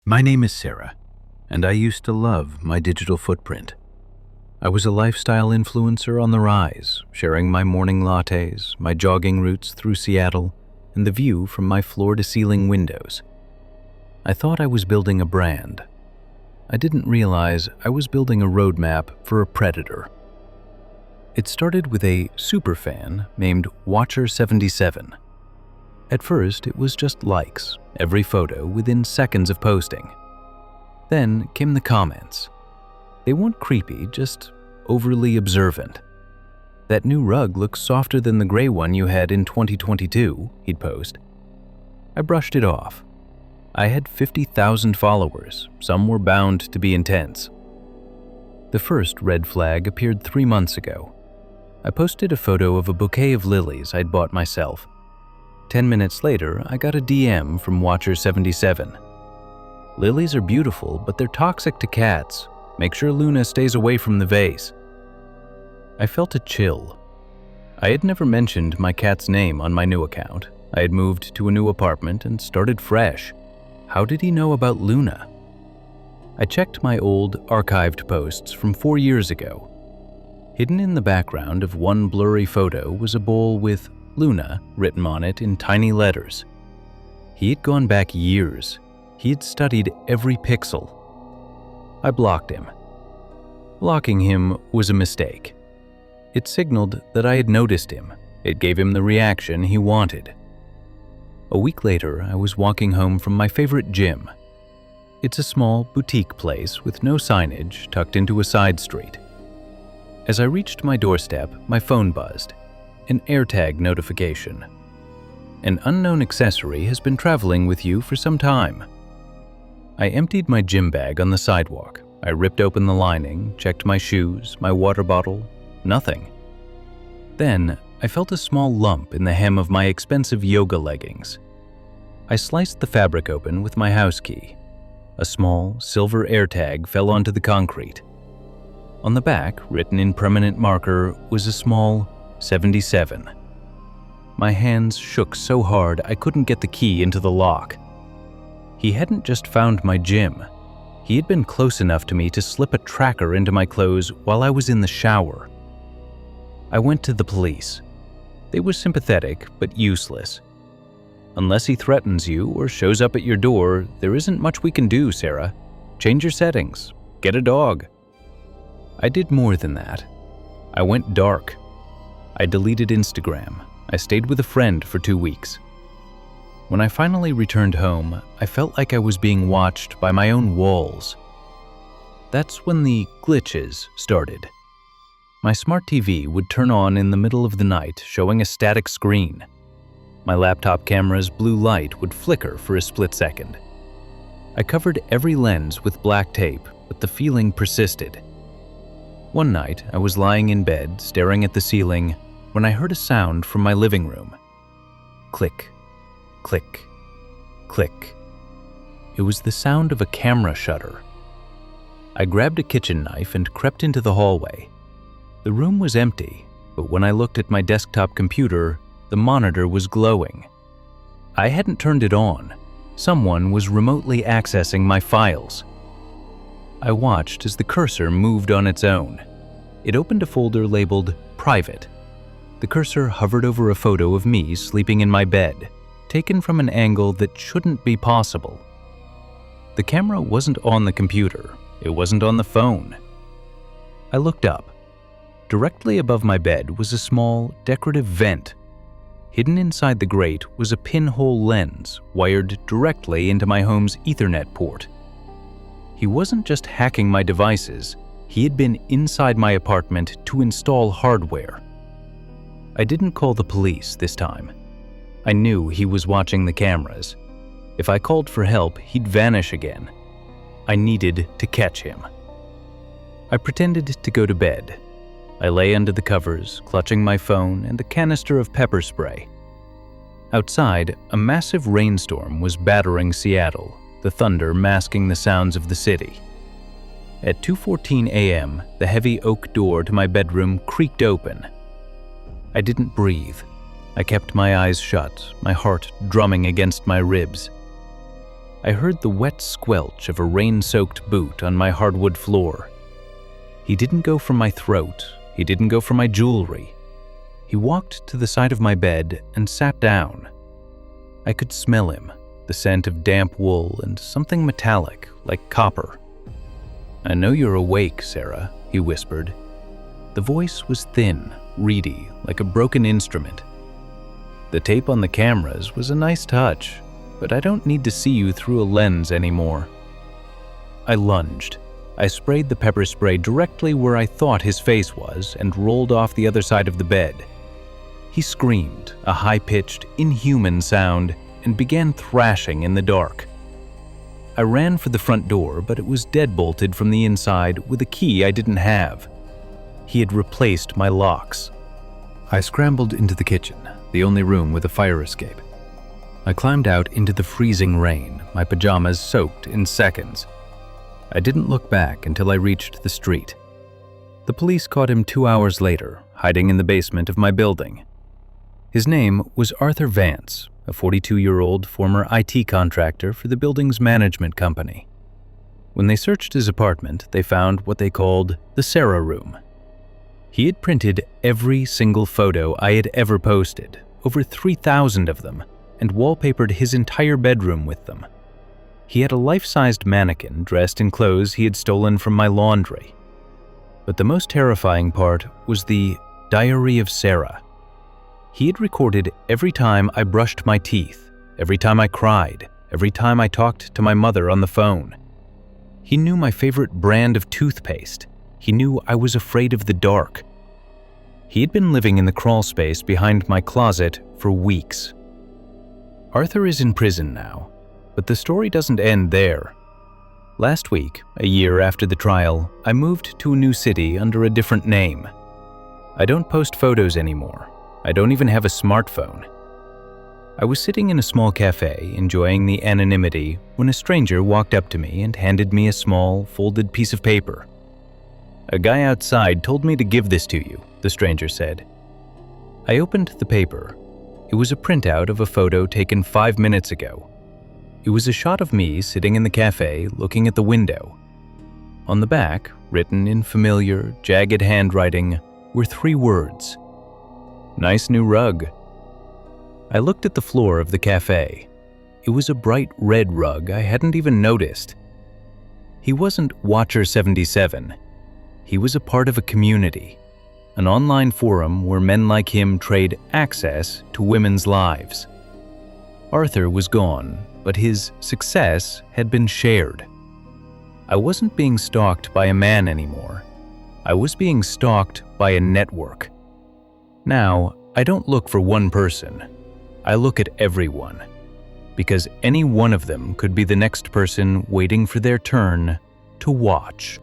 My name is Sarah, and I used to love my digital footprint. I was a lifestyle influencer on the rise, sharing my morning lattes, my jogging routes through Seattle, and the view from my floor-to-ceiling windows. I thought I was building a brand. I didn't realize I was building a roadmap for a predator. It started with a superfan named Watcher77. At first, it was just likes, every photo within seconds of posting. Then came the comments. They weren't creepy, just overly observant. "That new rug looks softer than the gray one you had in 2022, he'd post. I brushed it off. I had 50,000 followers, some were bound to be intense. The first red flag appeared 3 months ago. I posted a photo of a bouquet of lilies I'd bought myself. 10 minutes later, I got a DM from Watcher77. "Lilies are beautiful, but they're toxic to cats. Make sure Luna stays away from the vase." I felt a chill. I had never mentioned my cat's name on my new account. I had moved to a new apartment and started fresh. How did he know about Luna? I checked my old, archived posts from 4 years ago. Hidden in the background of one blurry photo was a bowl with Luna written on it in tiny letters. He had gone back years. He had studied every pixel. I blocked him. Blocking him was a mistake. It signaled that I had noticed him. It gave him the reaction he wanted. A week later, I was walking home from my favorite gym. It's a small boutique place with no signage tucked into a side street. As I reached my doorstep, my phone buzzed. An AirTag notification. "An unknown accessory has been traveling with you for some time." I emptied my gym bag on the sidewalk. I ripped open the lining, checked my shoes, my water bottle. Nothing. Then, I felt a small lump in the hem of my expensive yoga leggings. I sliced the fabric open with my house key. A small, silver AirTag fell onto the concrete. On the back, written in permanent marker, was a small 77. My hands shook so hard I couldn't get the key into the lock. He hadn't just found my gym. He had been close enough to me to slip a tracker into my clothes while I was in the shower. I went to the police. They were sympathetic but useless. "Unless he threatens you or shows up at your door, there isn't much we can do, Sarah. Change your settings. Get a dog." I did more than that. I went dark. I deleted Instagram. I stayed with a friend for 2 weeks. When I finally returned home, I felt like I was being watched by my own walls. That's when the glitches started. My smart TV would turn on in the middle of the night, showing a static screen. My laptop camera's blue light would flicker for a split second. I covered every lens with black tape, but the feeling persisted. One night, I was lying in bed, staring at the ceiling, when I heard a sound from my living room. Click, click, click. It was the sound of a camera shutter. I grabbed a kitchen knife and crept into the hallway. The room was empty, but when I looked at my desktop computer, the monitor was glowing. I hadn't turned it on. Someone was remotely accessing my files. I watched as the cursor moved on its own. It opened a folder labeled Private. The cursor hovered over a photo of me sleeping in my bed, taken from an angle that shouldn't be possible. The camera wasn't on the computer. It wasn't on the phone. I looked up. Directly above my bed was a small, decorative vent. Hidden inside the grate was a pinhole lens wired directly into my home's Ethernet port. He wasn't just hacking my devices. He had been inside my apartment to install hardware. I didn't call the police this time. I knew he was watching the cameras. If I called for help, he'd vanish again. I needed to catch him. I pretended to go to bed. I lay under the covers, clutching my phone and a canister of pepper spray. Outside, a massive rainstorm was battering Seattle, the thunder masking the sounds of the city. At 2:14 a.m., the heavy oak door to my bedroom creaked open. I didn't breathe. I kept my eyes shut, my heart drumming against my ribs. I heard the wet squelch of a rain-soaked boot on my hardwood floor. He didn't go for my throat. He didn't go for my jewelry. He walked to the side of my bed and sat down. I could smell him, the scent of damp wool and something metallic, like copper. "I know you're awake, Sarah," he whispered. The voice was thin, reedy, like a broken instrument. "The tape on the cameras was a nice touch, but I don't need to see you through a lens anymore." I lunged. I sprayed the pepper spray directly where I thought his face was and rolled off the other side of the bed. He screamed, a high-pitched, inhuman sound, and began thrashing in the dark. I ran for the front door, but it was deadbolted from the inside with a key I didn't have. He had replaced my locks. I scrambled into the kitchen, the only room with a fire escape. I climbed out into the freezing rain, my pajamas soaked in seconds. I didn't look back until I reached the street. The police caught him 2 hours later, hiding in the basement of my building. His name was Arthur Vance, a 42-year-old former IT contractor for the building's management company. When they searched his apartment, they found what they called the Sarah Room. He had printed every single photo I had ever posted, over 3,000 of them, and wallpapered his entire bedroom with them. He had a life-sized mannequin dressed in clothes he had stolen from my laundry. But the most terrifying part was the Diary of Sarah. He had recorded every time I brushed my teeth, every time I cried, every time I talked to my mother on the phone. He knew my favorite brand of toothpaste. He knew I was afraid of the dark. He had been living in the crawl space behind my closet for weeks. Arthur is in prison now, but the story doesn't end there. Last week, a year after the trial, I moved to a new city under a different name. I don't post photos anymore. I don't even have a smartphone. I was sitting in a small cafe, enjoying the anonymity, when a stranger walked up to me and handed me a small, folded piece of paper. "A guy outside told me to give this to you," the stranger said. I opened the paper. It was a printout of a photo taken 5 minutes ago. It was a shot of me sitting in the cafe looking at the window. On the back, written in familiar, jagged handwriting, were 3 words: "Nice new rug." I looked at the floor of the cafe. It was a bright red rug I hadn't even noticed. He wasn't Watcher 77. He was a part of a community, an online forum where men like him trade access to women's lives. Arthur was gone, but his success had been shared. I wasn't being stalked by a man anymore. I was being stalked by a network. Now, I don't look for one person. I look at everyone, because any one of them could be the next person waiting for their turn to watch.